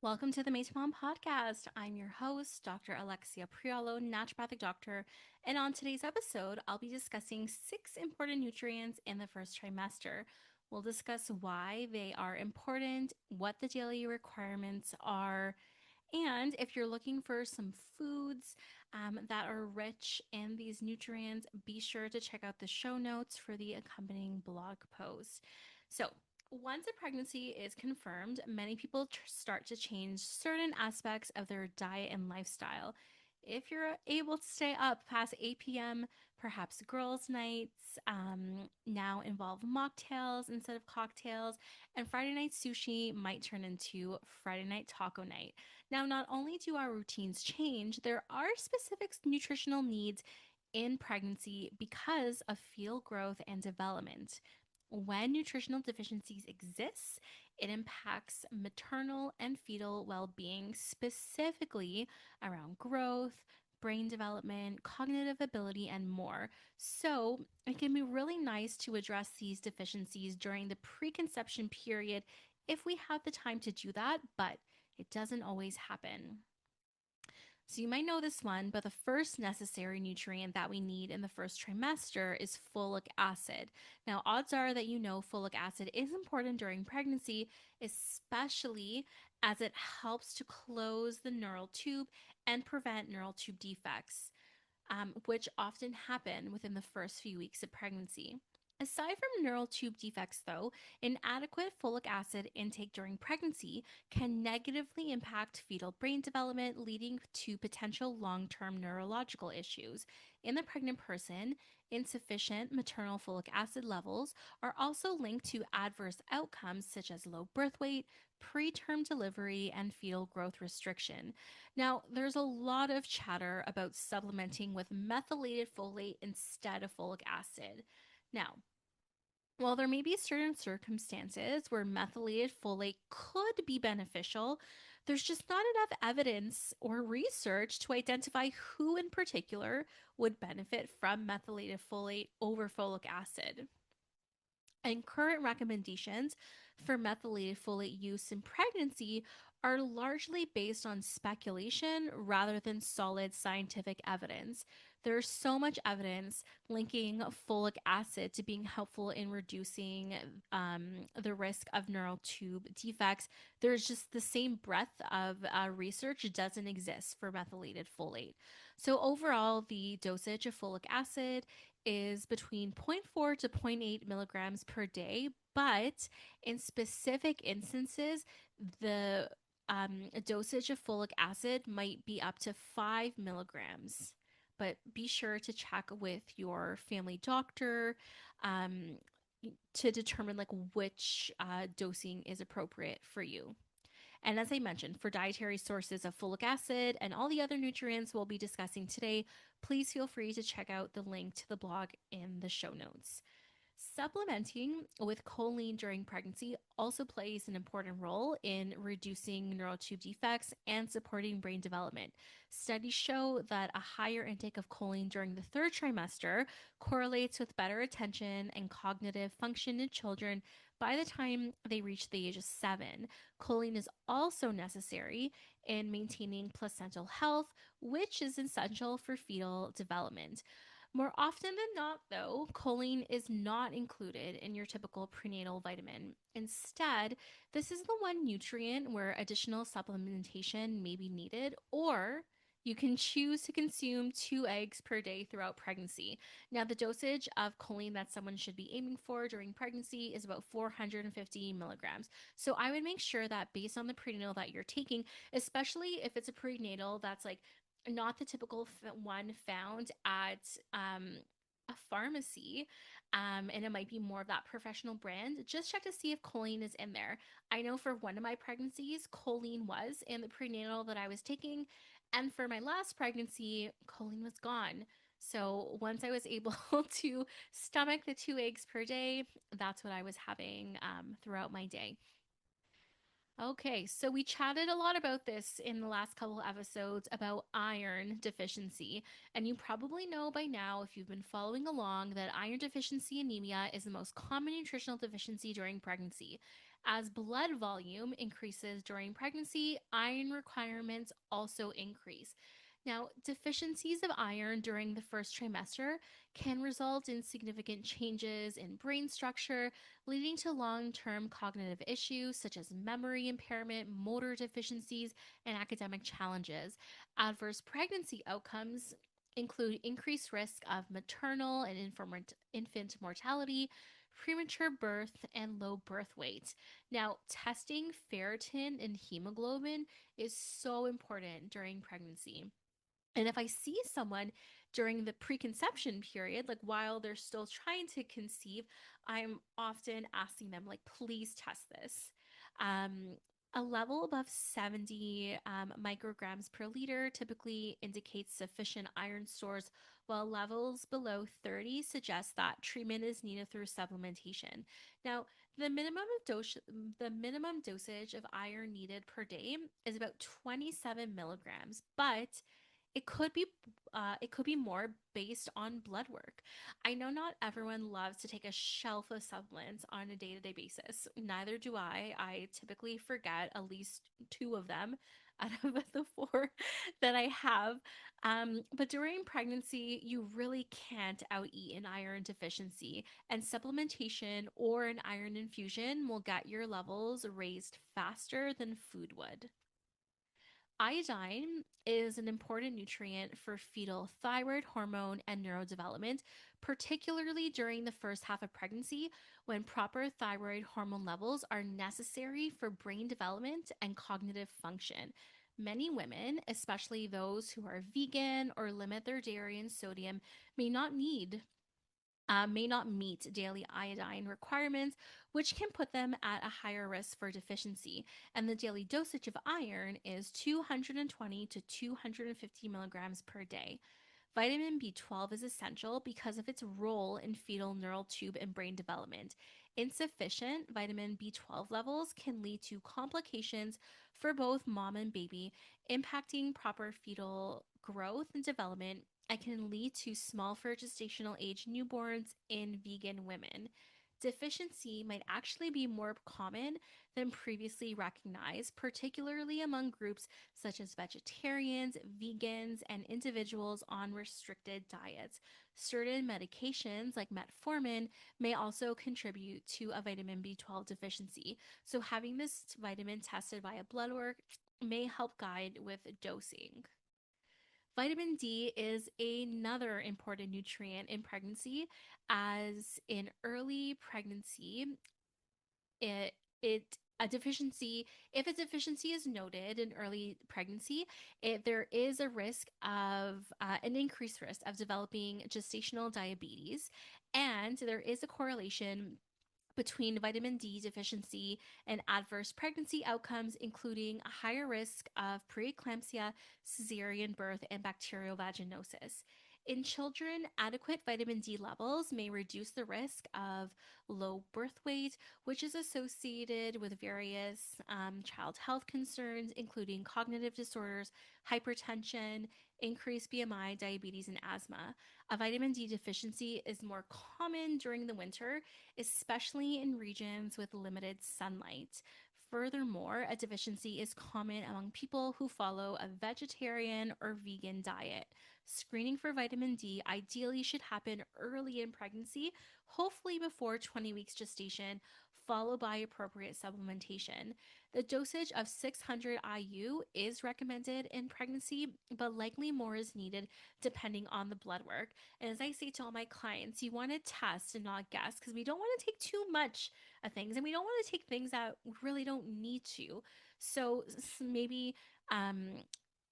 Welcome to the Mate Mom podcast. I'm your host, Dr. Alexia Priolo, naturopathic doctor, and on today's episode, I'll be discussing 6 important nutrients in the first trimester. We'll discuss why they are important, what the daily requirements are, and if you're looking for some foods that are rich in these nutrients, be sure to check out the show notes for the accompanying blog post. So, once a pregnancy is confirmed, many people start to change certain aspects of their diet and lifestyle. If you're able to stay up past 8 p.m., perhaps girls' nights now involve mocktails instead of cocktails, and Friday night sushi might turn into Friday night taco night. Now, not only do our routines change, there are specific nutritional needs in pregnancy because of fetal growth and development. When nutritional deficiencies exist, it impacts maternal and fetal well being, specifically around growth, brain development, cognitive ability, and more. So, it can be really nice to address these deficiencies during the preconception period if we have the time to do that, but it doesn't always happen. So you might know this one, but the first necessary nutrient that we need in the first trimester is folic acid. Now, odds are that you know folic acid is important during pregnancy, especially as it helps to close the neural tube and prevent neural tube defects, which often happen within the first few weeks of pregnancy. Aside from neural tube defects, though, inadequate folic acid intake during pregnancy can negatively impact fetal brain development, leading to potential long term neurological issues. In the pregnant person, insufficient maternal folic acid levels are also linked to adverse outcomes such as low birth weight, preterm delivery, and fetal growth restriction. Now, there's a lot of chatter about supplementing with methylated folate instead of folic acid. Now, while there may be certain circumstances where methylated folate could be beneficial, there's just not enough evidence or research to identify who in particular would benefit from methylated folate over folic acid. And current recommendations for methylated folate use in pregnancy are largely based on speculation rather than solid scientific evidence. There's so much evidence linking folic acid to being helpful in reducing the risk of neural tube defects. There's just the same breadth of research doesn't exist for methylated folate. So, overall, the dosage of folic acid is between zero point 0.4 to zero point 0.8 milligrams per day, but in specific instances, the dosage of folic acid might be up to 5 milligrams. But be sure to check with your family doctor um, to determine like which dosing is appropriate for you. And as I mentioned, for dietary sources of folic acid and all the other nutrients we'll be discussing today, please feel free to check out the link to the blog in the show notes. Supplementing with choline during pregnancy also plays an important role in reducing neural tube defects and supporting brain development. Studies show that a higher intake of choline during the third trimester correlates with better attention and cognitive function in children by the time they reach the age of 7. Choline is also necessary in maintaining placental health, which is essential for fetal development. More often than not, though, choline is not included in your typical prenatal vitamin. Instead, this is the one nutrient where additional supplementation may be needed, or you can choose to consume 2 eggs per day throughout pregnancy. Now, the dosage of choline that someone should be aiming for during pregnancy is about 450 milligrams. So, I would make sure that based on the prenatal that you're taking, especially if it's a prenatal that's like not the typical one found at a pharmacy, and it might be more of that professional brand. Just check to see if choline is in there. I know for one of my pregnancies, choline was in the prenatal that I was taking, and for my last pregnancy, choline was gone. So once I was able to stomach the 2 eggs per day, that's what I was having throughout my day. Okay, so we chatted a lot about this in the last couple of episodes about iron deficiency. And you probably know by now, if you've been following along, that iron deficiency anemia is the most common nutritional deficiency during pregnancy. As blood volume increases during pregnancy, iron requirements also increase. Now, deficiencies of iron during the first trimester can result in significant changes in brain structure, leading to long term cognitive issues such as memory impairment, motor deficiencies, and academic challenges. Adverse pregnancy outcomes include increased risk of maternal and infant mortality, premature birth, and low birth weight. Now, testing ferritin and hemoglobin is so important during pregnancy. And if I see someone during the preconception period, like while they're still trying to conceive, I'm often asking them, like, please test this. Um, a level above 70 micrograms per liter typically indicates sufficient iron stores, while levels below 30 suggest that treatment is needed through supplementation. Now, the minimum the minimum dosage of iron needed per day is about 27 milligrams, but it could be more based on blood work. I know not everyone loves to take a shelf of supplements on a day-to-day basis. Neither do I. I typically forget at least two of them out of the four that I have. But during pregnancy, you really can't out eat an iron deficiency, and supplementation or an iron infusion will get your levels raised faster than food would. Iodine is an important nutrient for fetal thyroid hormone and neurodevelopment, particularly during the first half of pregnancy when proper thyroid hormone levels are necessary for brain development and cognitive function. Many women, especially those who are vegan or limit their dairy and sodium, may not need may not meet daily iodine requirements, which can put them at a higher risk for deficiency. And the daily dosage of iron is 220 to 250 milligrams per day. Vitamin B12 is essential because of its role in fetal neural tube and brain development. Insufficient vitamin B12 levels can lead to complications for both mom and baby, impacting proper fetal growth and development, and can lead to small for gestational age newborns in vegan women. Deficiency might actually be more common than previously recognized, particularly among groups such as vegetarians, vegans, and individuals on restricted diets. Certain medications, like metformin, may also contribute to a vitamin B12 deficiency. So, having this vitamin tested via blood work may help guide with dosing. Vitamin D is another important nutrient in pregnancy, as in early pregnancy, it it a deficiency if a deficiency is noted in early pregnancy, there is a risk of an increased risk of developing gestational diabetes, and there is a correlation between vitamin D deficiency and adverse pregnancy outcomes, including a higher risk of preeclampsia, cesarean birth, and bacterial vaginosis. In children, adequate vitamin D levels may reduce the risk of low birth weight, which is associated with various child health concerns, including cognitive disorders, hypertension, increased BMI, diabetes, and asthma. A vitamin D deficiency is more common during the winter, especially in regions with limited sunlight. Furthermore, a deficiency is common among people who follow a vegetarian or vegan diet. Screening for vitamin D ideally should happen early in pregnancy, hopefully before 20 weeks gestation, followed by appropriate supplementation. The dosage of 600 IU is recommended in pregnancy, but likely more is needed depending on the blood work. And as I say to all my clients, you want to test and not guess, because we don't want to take too much of things, and we don't want to take things that we really don't need to. So maybe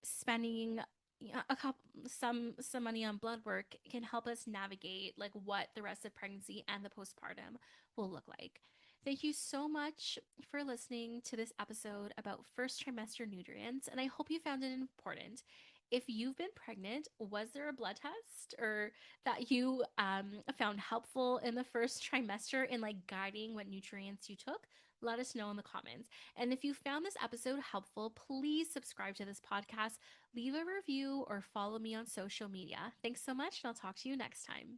spending, yeah, a couple some money on blood work can help us navigate like what the rest of pregnancy and the postpartum will look like. Thank you so much for listening to this episode about first trimester nutrients, and I hope you found it important. If you've been pregnant, was there a blood test or that you found helpful in the first trimester in like guiding what nutrients you took? Let us know in the comments. And if you found this episode helpful, please subscribe to this podcast, leave a review, or follow me on social media. Thanks so much, and I'll talk to you next time.